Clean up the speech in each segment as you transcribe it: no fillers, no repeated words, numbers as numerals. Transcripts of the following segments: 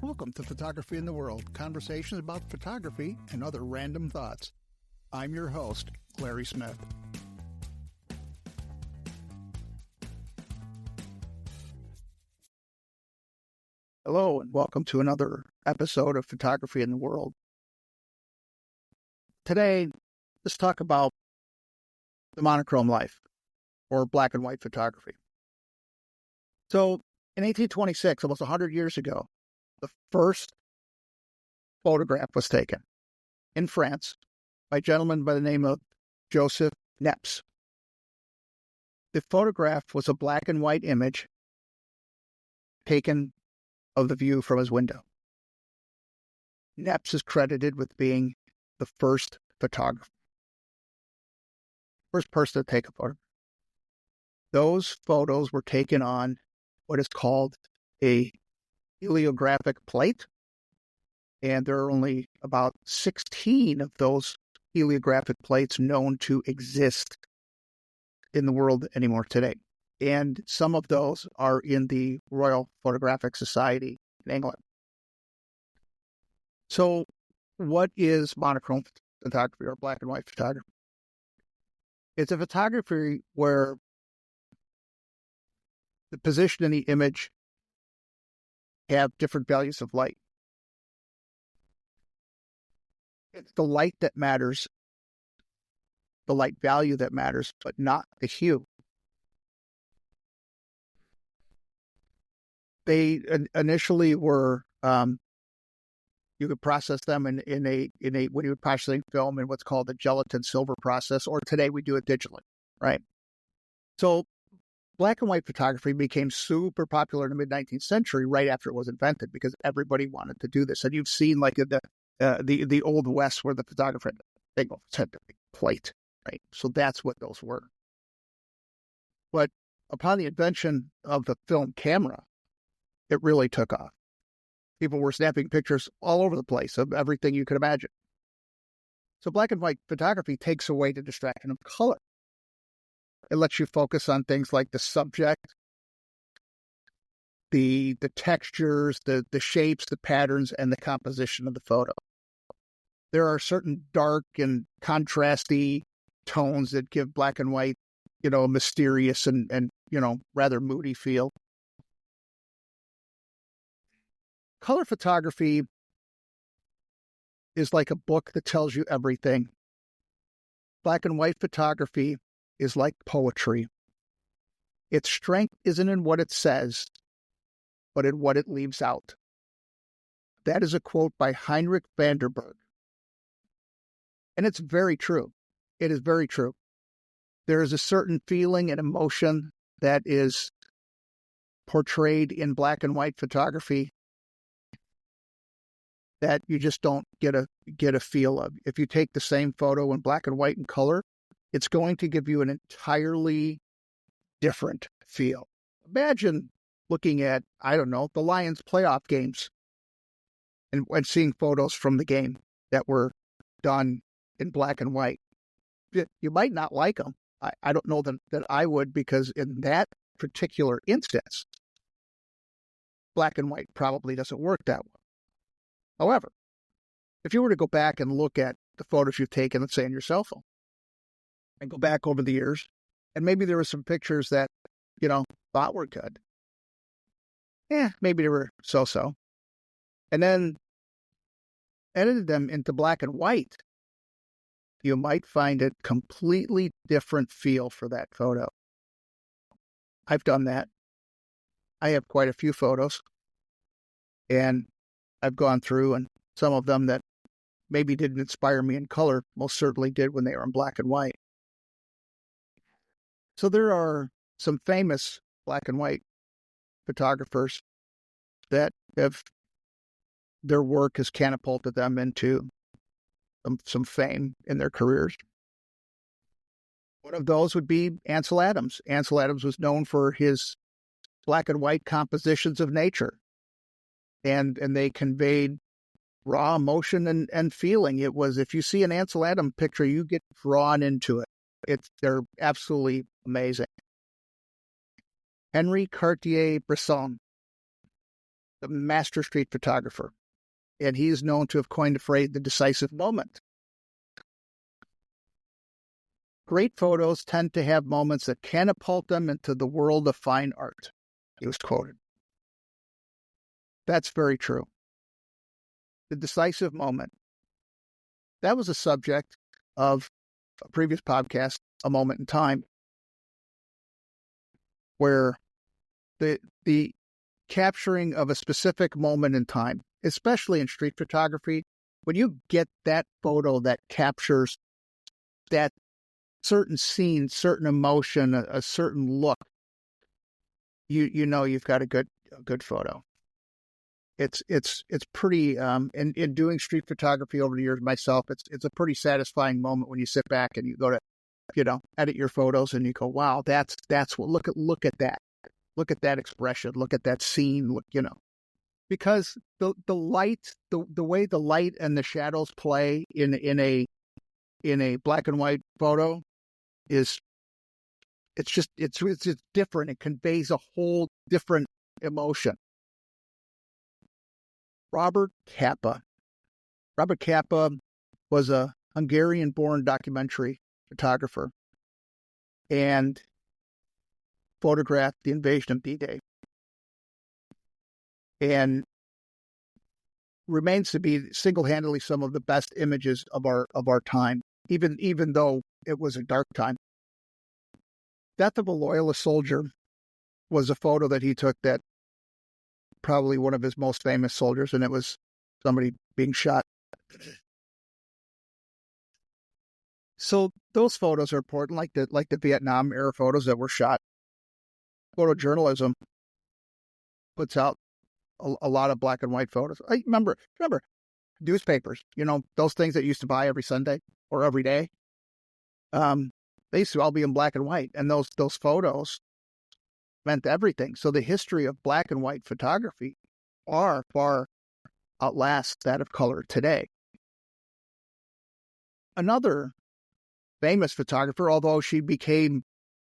Welcome to Photography in the World, conversations about photography and other random thoughts. I'm your host, Larry Smith. Hello, and welcome to another episode of Photography in the World. Today, let's talk about the monochrome life, or black and white photography. So, in 1826, almost 100 years ago, the first photograph was taken in France by a gentleman by the name of Joseph Niepce. The photograph was a black and white image taken of the view from his window. Niepce is credited with being the first photographer, first person to take a photograph. Those photos were taken on what is called a heliographic plate, and there are only about 16 of those heliographic plates known to exist in the world anymore today. And some of those are in the Royal Photographic Society in England. So what is monochrome photography or black and white photography? It's a photography where the position in the image have different values of light. It's the light that matters, the light value that matters, but not the hue. They initially were, you could process them in a when you were processing film in what's called the gelatin silver process, or today we do it digitally, right? So black and white photography became super popular in the mid-19th century, right after it was invented, because everybody wanted to do this. And you've seen like the Old West where the photographer had the big plate, right? So that's what those were. But upon the invention of the film camera, it really took off. People were snapping pictures all over the place of everything you could imagine. So black and white photography takes away the distraction of color. It lets you focus on things like the subject, the textures, the shapes, the patterns, and the composition of the photo. There are certain dark and contrasty tones that give black and white, a mysterious and rather moody feel. Color photography is like a book that tells you everything. Black and white photography is like poetry. Its strength isn't in what it says, but in what it leaves out. That is a quote by Heinrich van der Berg. And it's very true. It is very true. There is a certain feeling and emotion that is portrayed in black and white photography that you just don't get a feel of. If you take the same photo in black and white and color, it's going to give you an entirely different feel. Imagine looking at, the Lions playoff games and seeing photos from the game that were done in black and white. You might not like them. I don't know that I would, because in that particular instance, black and white probably doesn't work that well. However, if you were to go back and look at the photos you've taken, let's say on your cell phone, and go back over the years, and maybe there were some pictures that, thought were good. Maybe they were so-so. And then edited them into black and white, you might find a completely different feel for that photo. I've done that. I have quite a few photos, and I've gone through, and some of them that maybe didn't inspire me in color most certainly did when they were in black and white. So there are some famous black and white photographers that their work has catapulted them into some fame in their careers. One of those would be Ansel Adams. Ansel Adams was known for his black and white compositions of nature, and they conveyed raw emotion and feeling. It was, if you see an Ansel Adams picture, you get drawn into it. They're absolutely amazing. Henri Cartier-Bresson the master street photographer, and he is known to have coined the phrase the decisive moment. Great photos tend to have moments that catapult them into the world of fine art, he was quoted. That's very true. The decisive moment. That was a subject of a previous podcast, A Moment in Time, where the capturing of a specific moment in time, especially in street photography, when you get that photo that captures that certain scene, certain emotion, a certain look, you know you've got a good photo. It's pretty in doing street photography over the years myself, it's a pretty satisfying moment when you sit back and you go to, edit your photos and you go, wow, that's what, look at that. Look at that expression, look at that scene, because the light, the way the light and the shadows play in a black and white photo it's different. It conveys a whole different emotion. Robert Capa was a Hungarian-born documentary photographer and photographed the invasion of D-Day, and remains to be single-handedly some of the best images of our time, even though it was a dark time. Death of a Loyalist Soldier was a photo that he took, that probably one of his most famous soldiers, and it was somebody being shot. So those photos are important, like the Vietnam era photos that were shot. Photojournalism puts out a lot of black and white photos. I remember newspapers, those things that you used to buy every Sunday or every day. They used to all be in black and white, and those photos meant everything. So the history of black and white photography far outlasts that of color today. Another famous photographer, although she became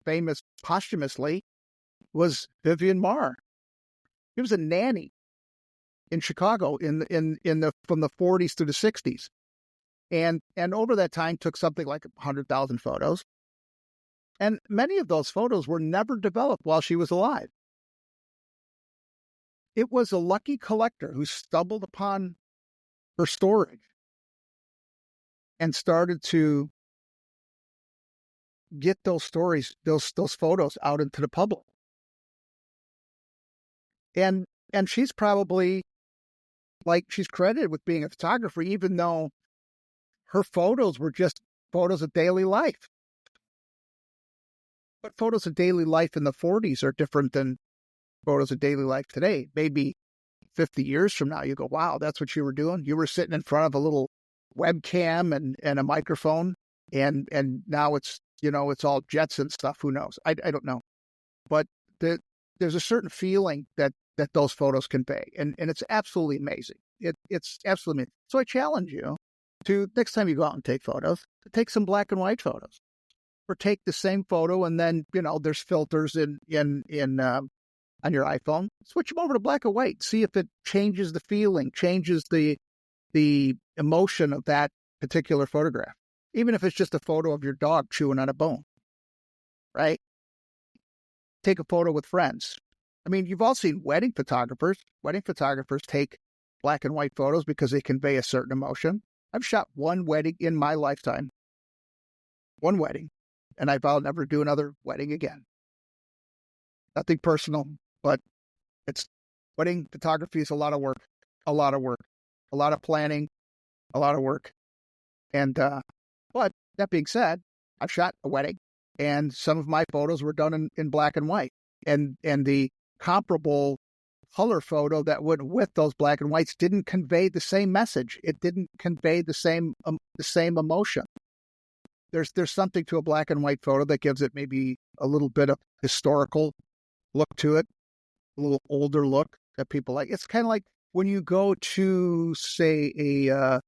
famous posthumously, was Vivian Marr. She was a nanny in Chicago from the 40s to the 60s, and over that time took something like 100,000 photos. And many of those photos were never developed while she was alive. It was a lucky collector who stumbled upon her storage and started to get those stories, those photos out into the public. And she's probably, she's credited with being a photographer, even though her photos were just photos of daily life. But photos of daily life in the 40s are different than photos of daily life today. Maybe 50 years from now, you go, wow, that's what you were doing? You were sitting in front of a little webcam and a microphone, and now it's, it's all jets and stuff. Who knows? I don't know. But there's a certain feeling that those photos convey, and it's absolutely amazing. It's absolutely amazing. So I challenge you to, next time you go out and take photos, to take some black and white photos. Or take the same photo and then, there's filters in on your iPhone. Switch them over to black and white. See if it changes the feeling, changes the emotion of that particular photograph. Even if it's just a photo of your dog chewing on a bone, right? Take a photo with friends. I mean, you've all seen wedding photographers. Wedding photographers take black and white photos because they convey a certain emotion. I've shot one wedding in my lifetime. One wedding. And I vow never to do another wedding again. Nothing personal, but wedding photography is a lot of work, a lot of planning, a lot of work. And, but that being said, I've shot a wedding, and some of my photos were done in black and white, and the comparable color photo that went with those black and whites didn't convey the same message. It didn't convey the same emotion. There's something to a black and white photo that gives it maybe a little bit of historical look to it, a little older look that people like. It's kind of like when you go to, say, a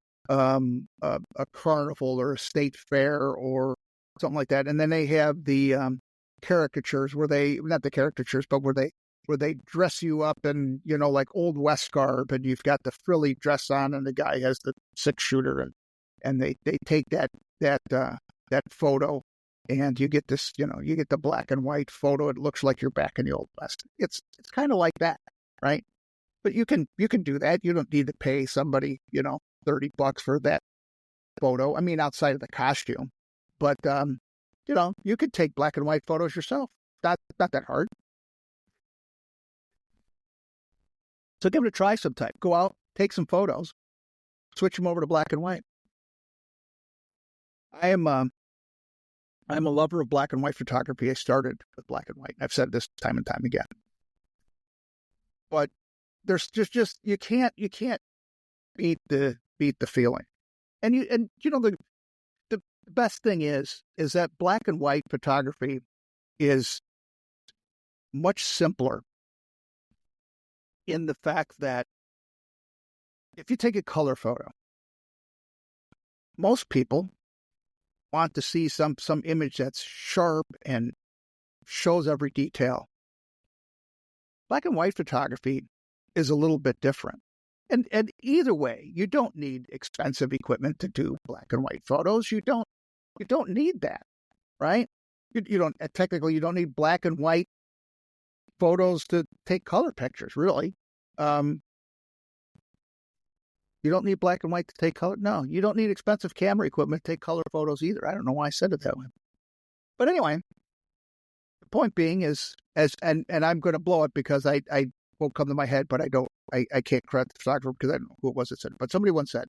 carnival or a state fair or something like that, and then they have the caricatures where they, not the caricatures, but where where they dress you up in, like Old West garb, and you've got the frilly dress on, and the guy has the 6-shooter, and they take that photo, and you get this, you get the black and white photo. It looks like you're back in the Old West. It's kind of like that, right? But you can do that. You don't need to pay somebody, $30 for that photo. I mean, outside of the costume, but you could take black and white photos yourself. Not that hard. So give it a try sometime. Go out, take some photos, switch them over to black and white. I'm a lover of black and white photography. I started with black and white. I've said this time and time again. But there's just you can't beat the feeling. And the best thing is that black and white photography is much simpler in the fact that if you take a color photo, most people want to see some image that's sharp and shows every detail. Black and white photography is a little bit different. And either way, you don't need expensive equipment to do black and white photos. You don't need that, right? You don't technically, you don't need black and white photos to take color pictures, really. You don't need black and white to take color. No, you don't need expensive camera equipment to take color photos either. I don't know why I said it that way. But anyway, the point being is, and I'm going to blow it because I won't come to my head, but I can't credit the photographer because I don't know who it was that said it. But somebody once said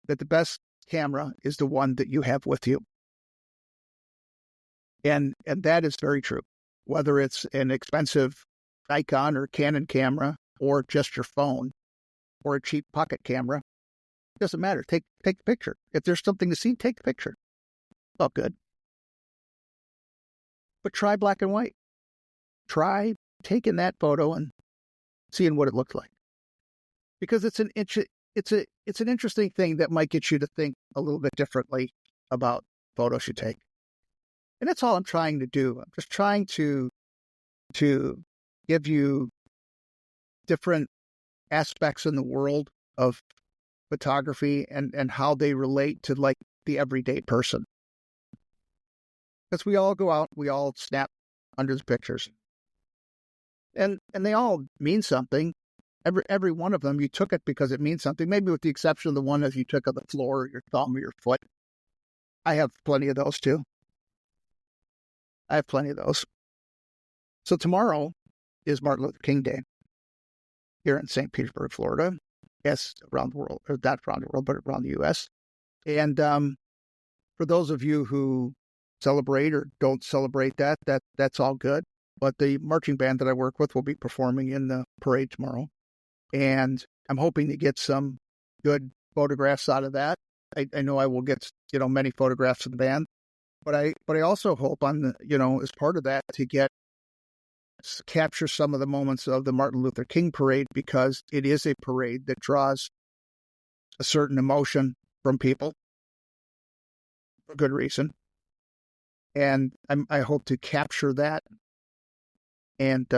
that the best camera is the one that you have with you. And that is very true. Whether it's an expensive Nikon or Canon camera or just your phone or a cheap pocket camera, it doesn't matter. Take the picture. If there's something to see, take the picture. Oh, good. But try black and white. Try taking that photo and seeing what it looks like. Because it's an interesting thing that might get you to think a little bit differently about photos you take. And that's all I'm trying to do. I'm just trying to give you different aspects in the world of photography and how they relate to like the everyday person. Because we all go out, we all snap hundreds of pictures. And they all mean something. Every one of them, you took it because it means something, maybe with the exception of the one that you took of the floor or your thumb or your foot. I have plenty of those too. So tomorrow is Martin Luther King Day here in St. Petersburg, Florida. Yes, around the world, or not around the world, but around the U.S. And for those of you who celebrate or don't celebrate that's all good. But the marching band that I work with will be performing in the parade tomorrow. And I'm hoping to get some good photographs out of that. I know I will get, many photographs of the band. But I also hope as part of that to capture some of the moments of the Martin Luther King parade, because it is a parade that draws a certain emotion from people for good reason. And I hope to capture that and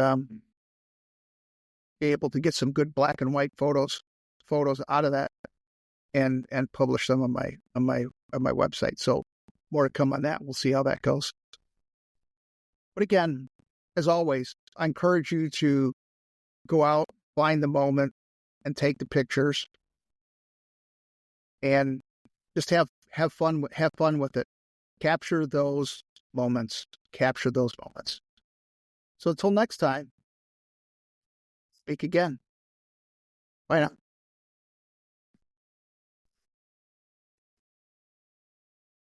be able to get some good black and white photos out of that and publish them on my website. So more to come on that. We'll see how that goes. But again, as always, I encourage you to go out, find the moment, and take the pictures, and just have fun with it. Capture those moments. So until next time, speak again. Bye now.